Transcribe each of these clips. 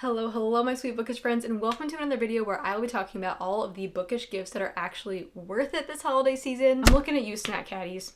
Hello my sweet bookish friends, and welcome to another video where I will be talking about all of the bookish gifts that are actually worth it this holiday season. I'm looking at you, snack caddies.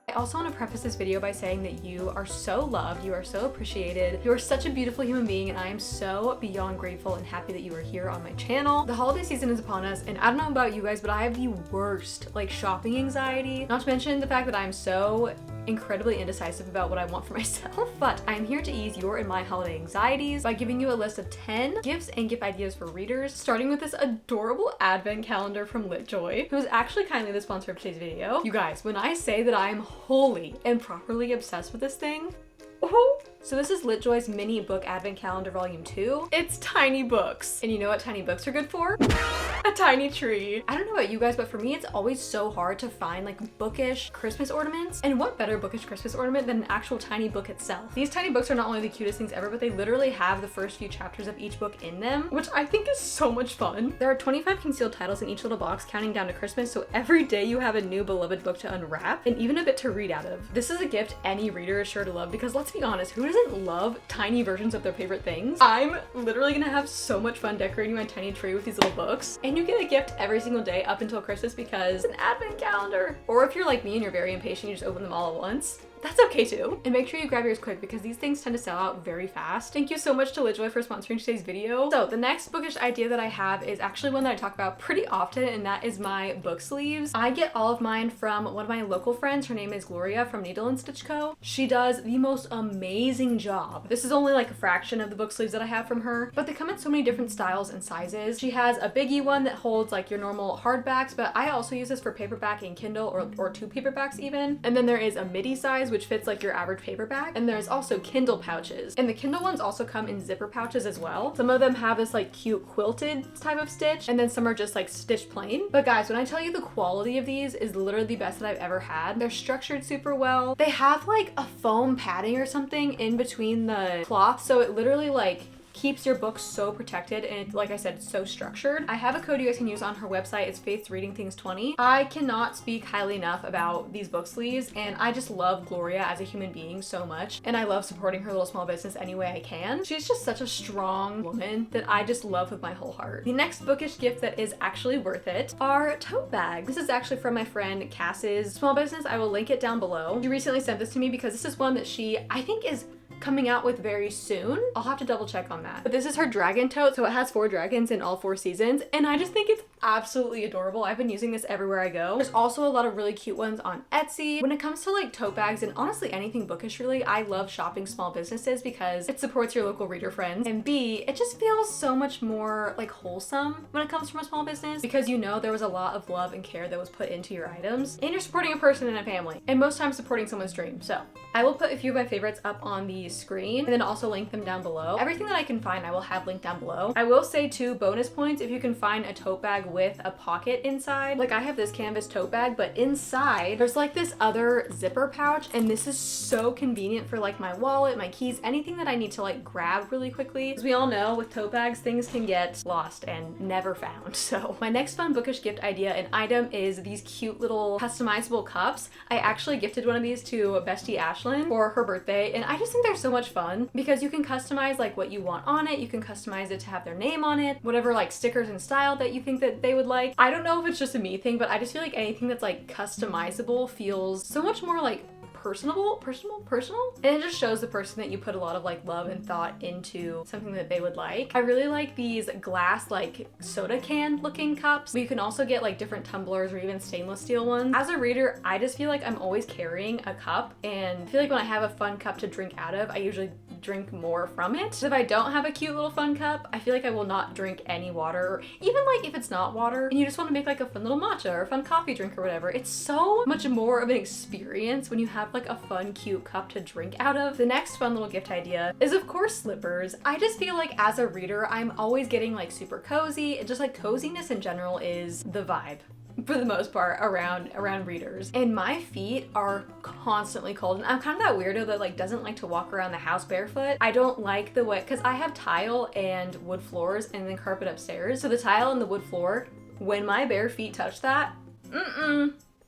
I also want to preface this video by saying that you are so loved, you are so appreciated, you are such a beautiful human being, and I am so beyond grateful and happy that you are here on my channel. The holiday season is upon us, and I don't know about you guys, but I have the worst shopping anxiety, not to mention the fact that I'm so incredibly indecisive about what I want for myself, but I'm here to ease your and my holiday anxieties by giving you a list of 10 gifts and gift ideas for readers, starting with this adorable advent calendar from LitJoy, who is actually kindly the sponsor of today's video. You guys, when I say that I am wholly and properly obsessed with this thing, oh. So this is LitJoy's mini book advent calendar volume 2. It's tiny books. And you know what tiny books are good for? A tiny tree. I don't know about you guys, but for me it's always so hard to find bookish Christmas ornaments. And what better bookish Christmas ornament than an actual tiny book itself? These tiny books are not only the cutest things ever, but they literally have the first few chapters of each book in them, which I think is so much fun. There are 25 concealed titles in each little box counting down to Christmas, so every day you have a new beloved book to unwrap and even a bit to read out of. This is a gift any reader is sure to love because let's be honest, who doesn't love tiny versions of their favorite things? I'm literally gonna have so much fun decorating my tiny tree with these little books. And you get a gift every single day up until Christmas because it's an advent calendar. Or if you're like me and you're very impatient, you just open them all at once. That's okay too. And make sure you grab yours quick because these things tend to sell out very fast. Thank you so much to LitJoy for sponsoring today's video. So the next bookish idea that I have is actually one that I talk about pretty often, and that is my book sleeves. I get all of mine from one of my local friends. Her name is Gloria from Needle and Stitch Co. She does the most amazing job. This is only a fraction of the book sleeves that I have from her, but they come in so many different styles and sizes. She has a biggie one that holds your normal hardbacks, but I also use this for paperback and Kindle or two paperbacks even. And then there is a midi size, which fits your average paperback. And there's also Kindle pouches. And the Kindle ones also come in zipper pouches as well. Some of them have this cute quilted type of stitch, and then some are just stitched plain. But guys, when I tell you the quality of these is literally the best that I've ever had. They're structured super well. They have a foam padding or something in between the cloth, so it literally keeps your book so protected, and it's, like I said, it's so structured. I have a code you guys can use on her website. It's Faith's Reading Things 20. I cannot speak highly enough about these book sleeves, and I just love Gloria as a human being so much, and I love supporting her little small business any way I can. She's just such a strong woman that I just love with my whole heart. The next bookish gift that is actually worth it are tote bags. This is actually from my friend Cass's small business. I will link it down below. She recently sent this to me because this is one that she, I think, is coming out with very soon. I'll have to double check on that. But this is her dragon tote, so it has 4 dragons in all 4 seasons, and I just think it's absolutely adorable. I've been using this everywhere I go. There's also a lot of really cute ones on Etsy. When it comes to tote bags and honestly anything bookish really, I love shopping small businesses because it supports your local reader friends, and B, it just feels so much more wholesome when it comes from a small business because you know there was a lot of love and care that was put into your items, and you're supporting a person and a family, and most times supporting someone's dream. So I will put a few of my favorites up on the screen and then also link them down below. Everything that I can find I will have linked down below. I will say too, bonus points if you can find a tote bag with a pocket inside. I have this canvas tote bag, but inside there's this other zipper pouch, and this is so convenient for my wallet, my keys, anything that I need to grab really quickly. As we all know, with tote bags things can get lost and never found. So my next fun bookish gift idea and item is these cute little customizable cups. I actually gifted one of these to Bestie Ashlyn for her birthday, and I just think they're so much fun because you can customize what you want on it. You can customize it to have their name on it, whatever stickers and style that you think that they would like. I don't know if it's just a me thing, but I just feel anything that's customizable feels so much more personal, and it just shows the person that you put a lot of love and thought into something that they would like. I really like these glass soda can looking cups, but you can also get different tumblers or even stainless steel ones. As a reader, I just feel I'm always carrying a cup, and I feel when I have a fun cup to drink out of, I usually drink more from it. So if I don't have a cute little fun cup, I feel I will not drink any water, or even if it's not water and you just want to make a fun little matcha or a fun coffee drink or whatever. It's so much more of an experience when you have a fun cute cup to drink out of. The next fun little gift idea is of course slippers. I just feel as a reader I'm always getting super cozy, and just coziness in general is the vibe for the most part around readers. And my feet are constantly cold, and I'm kind of that weirdo that doesn't like to walk around the house barefoot. I don't like the way, because I have tile and wood floors and then carpet upstairs. So the tile and the wood floor, when my bare feet touch that,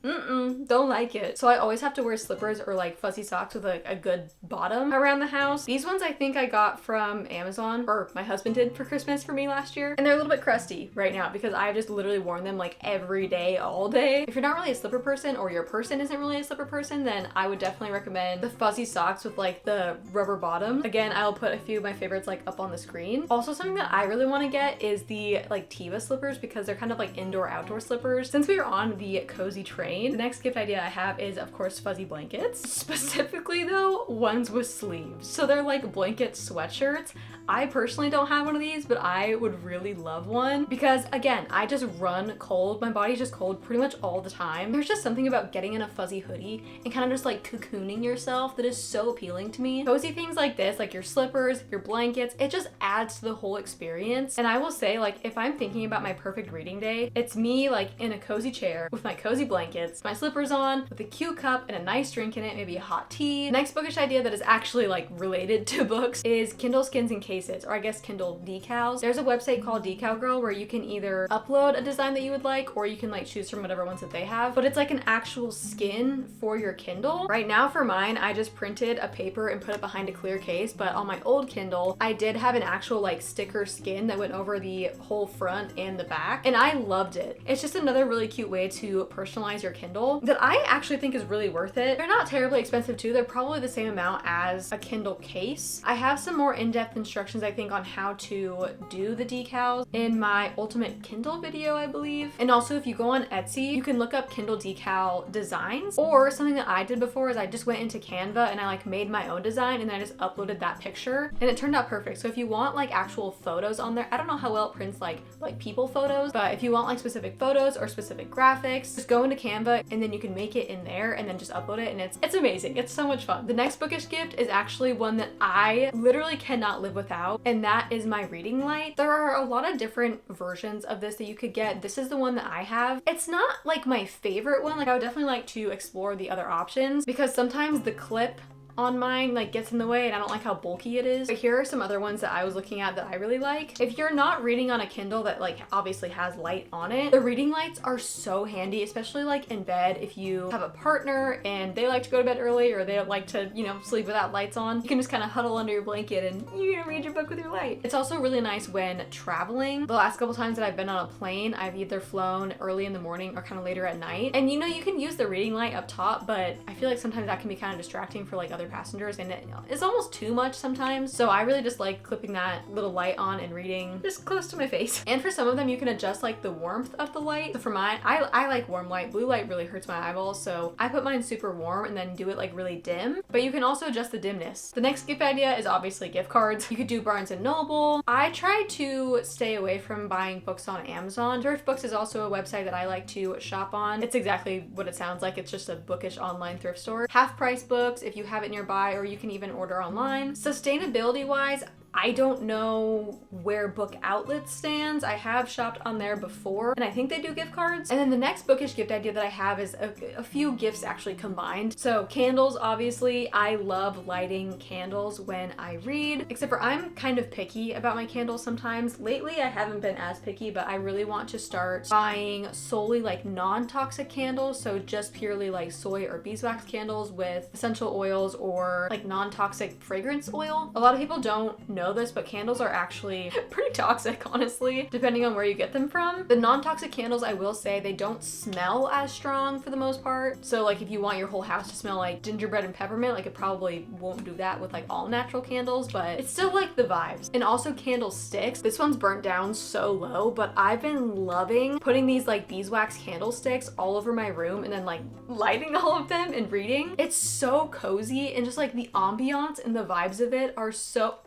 Don't like it. So I always have to wear slippers or like fuzzy socks with like a good bottom around the house. These ones I think I got from Amazon, or my husband did for Christmas for me last year. And they're a little bit crusty right now because I've just literally worn them like every day, all day. If you're not really a slipper person, or your person isn't really a slipper person, then I would definitely recommend the fuzzy socks with like the rubber bottom. Again, I will put a few of my favorites like up on the screen. Also, something that I really want to get is the like Tiva slippers because they're kind of like indoor outdoor slippers. Since we are on the cozy train, the next gift idea I have is of course fuzzy blankets. Specifically though, ones with sleeves. So they're like blanket sweatshirts. I personally don't have one of these, but I would really love one because again, I just run cold. My body's just cold pretty much all the time. There's just something about getting in a fuzzy hoodie and kind of just like cocooning yourself that is so appealing to me. Cozy things like this, like your slippers, your blankets, it just adds to the whole experience. And I will say, like, if I'm thinking about my perfect reading day, it's me like in a cozy chair with my cozy blankets, my slippers on, with a cute cup and a nice drink in it, maybe a hot tea. The next bookish idea that is actually like related to books is Kindle skins and cases, or I guess Kindle decals. There's a website called Decal Girl where you can either upload a design that you would like, or you can like choose from whatever ones that they have, but it's like an actual skin for your Kindle. Right now for mine, I just printed a paper and put it behind a clear case, but on my old Kindle, I did have an actual like sticker skin that went over the whole front and the back, and I loved it. It's just another really cute way to personalize your Kindle that I actually think is really worth it. They're not terribly expensive too. They're probably the same amount as a Kindle case. I have some more in-depth instructions, I think, on how to do the decals in my ultimate Kindle video, I believe. And also if you go on Etsy, you can look up Kindle decal designs, or something that I did before is I just went into Canva and I like made my own design and then I just uploaded that picture and it turned out perfect. So if you want like actual photos on there, I don't know how well it prints like people photos, but if you want like specific photos or specific graphics, just go into Canva and then you can make it in there and then just upload it, and it's amazing. It's so much fun. The next bookish gift is actually one that I literally cannot live without, and that is my reading light. There are a lot of different versions of this that you could get. This is the one that I have. It's not like my favorite one. Like I would definitely like to explore the other options because sometimes the clip on mine like gets in the way and I don't like how bulky it is. But here are some other ones that I was looking at that I really like. If you're not reading on a Kindle that like obviously has light on it, the reading lights are so handy, especially like in bed. If you have a partner and they like to go to bed early, or they don't like to, you know, sleep without lights on, you can just kind of huddle under your blanket and you can read your book with your light. It's also really nice when traveling. The last couple times that I've been on a plane, I've either flown early in the morning or kind of later at night. And you know, you can use the reading light up top, but I feel like sometimes that can be kind of distracting for like other passengers, and it's almost too much sometimes. So I really just like clipping that little light on and reading just close to my face. And for some of them, you can adjust like the warmth of the light. So for mine, I like warm light. Blue light really hurts my eyeballs, so I put mine super warm and then do it like really dim. But you can also adjust the dimness. The next gift idea is obviously gift cards. You could do Barnes and Noble. I try to stay away from buying books on Amazon. Thrift Books is also a website that I like to shop on. It's exactly what it sounds like. It's just a bookish online thrift store. Half price books if you have it nearby, or you can even order online. Sustainability wise, I don't know where Book Outlet stands. I have shopped on there before, and I think they do gift cards. And then the next bookish gift idea that I have is a few gifts actually combined. So candles, obviously. I love lighting candles when I read, except for I'm kind of picky about my candles sometimes. Lately, I haven't been as picky, but I really want to start buying solely like non-toxic candles. So just purely like soy or beeswax candles with essential oils or like non-toxic fragrance oil. A lot of people don't know this, but candles are actually pretty toxic, honestly, depending on where you get them from. The non-toxic candles, I will say, they don't smell as strong for the most part. So like if you want your whole house to smell like gingerbread and peppermint, like it probably won't do that with like all natural candles, but it's still like the vibes. And also candlesticks. This one's burnt down so low, but I've been loving putting these like beeswax candlesticks all over my room and then like lighting all of them and reading. It's so cozy, and just like the ambiance and the vibes of it are so...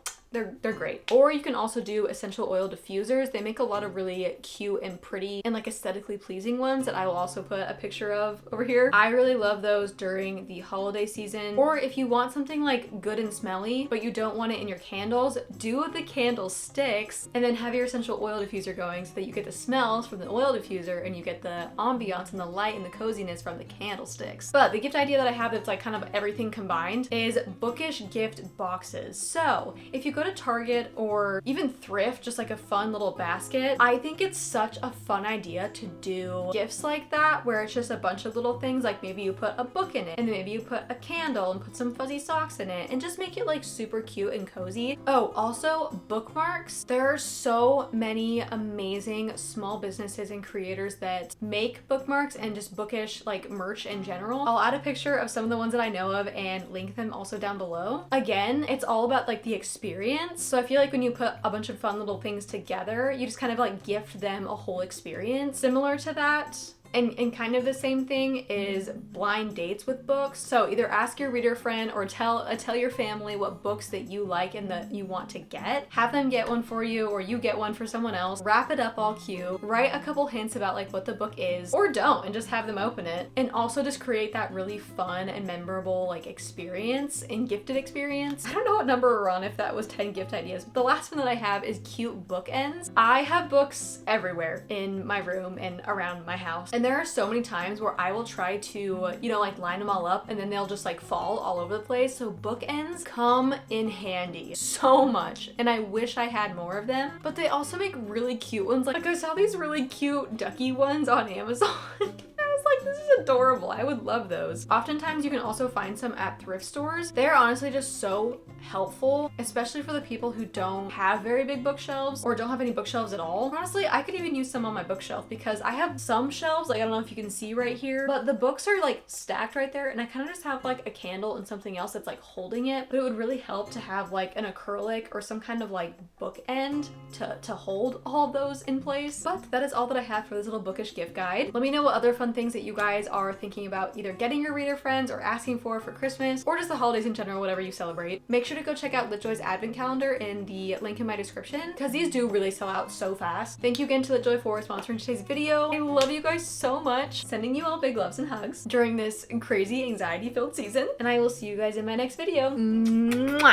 They're great. Or you can also do essential oil diffusers. They make a lot of really cute and pretty and like aesthetically pleasing ones that I will also put a picture of over here. I really love those during the holiday season. Or if you want something like good and smelly, but you don't want it in your candles, do the candlesticks and then have your essential oil diffuser going so that you get the smells from the oil diffuser and you get the ambiance and the light and the coziness from the candlesticks. But the gift idea that I have that's like kind of everything combined is bookish gift boxes. So if you go go to Target or even thrift, just like a fun little basket, I think it's such a fun idea to do gifts like that where it's just a bunch of little things, like maybe you put a book in it and then maybe you put a candle and put some fuzzy socks in it and just make it like super cute and cozy. Oh, also bookmarks. There are so many amazing small businesses and creators that make bookmarks and just bookish like merch in general. I'll add a picture of some of the ones that I know of and link them also down below. Again, it's all about like the experience. So I feel like when you put a bunch of fun little things together, you just kind of like gift them a whole experience. Similar to that, and kind of the same thing is blind dates with books. So either ask your reader friend or tell your family what books that you like and that you want to get. Have them get one for you or you get one for someone else. Wrap it up all cute. Write a couple hints about like what the book is, or don't, and just have them open it. And also just create that really fun and memorable like experience and gifted experience. I don't know what number we're on, if that was 10 gift ideas. But the last one that I have is cute bookends. I have books everywhere in my room and around my house. And there are so many times where I will try to, you know, like line them all up and then they'll just like fall all over the place. So bookends come in handy so much. And I wish I had more of them, but they also make really cute ones. Like I saw these really cute ducky ones on Amazon. Like, this is adorable. I would love those. Oftentimes you can also find some at thrift stores. They're honestly just so helpful, especially for the people who don't have very big bookshelves or don't have any bookshelves at all. Honestly, I could even use some on my bookshelf because I have some shelves, like I don't know if you can see right here, but the books are like stacked right there and I kind of just have like a candle and something else that's like holding it, but it would really help to have like an acrylic or some kind of like bookend to hold all of those in place. But that is all that I have for this little bookish gift guide. Let me know what other fun things that you guys are thinking about either getting your reader friends or asking for Christmas or just the holidays in general, whatever you celebrate. Make sure to go check out LitJoy's advent calendar in the link in my description because these do really sell out so fast. Thank you again to LitJoy for sponsoring today's video. I love you guys so much. Sending you all big loves and hugs during this crazy anxiety-filled season, and I will see you guys in my next video. Mwah!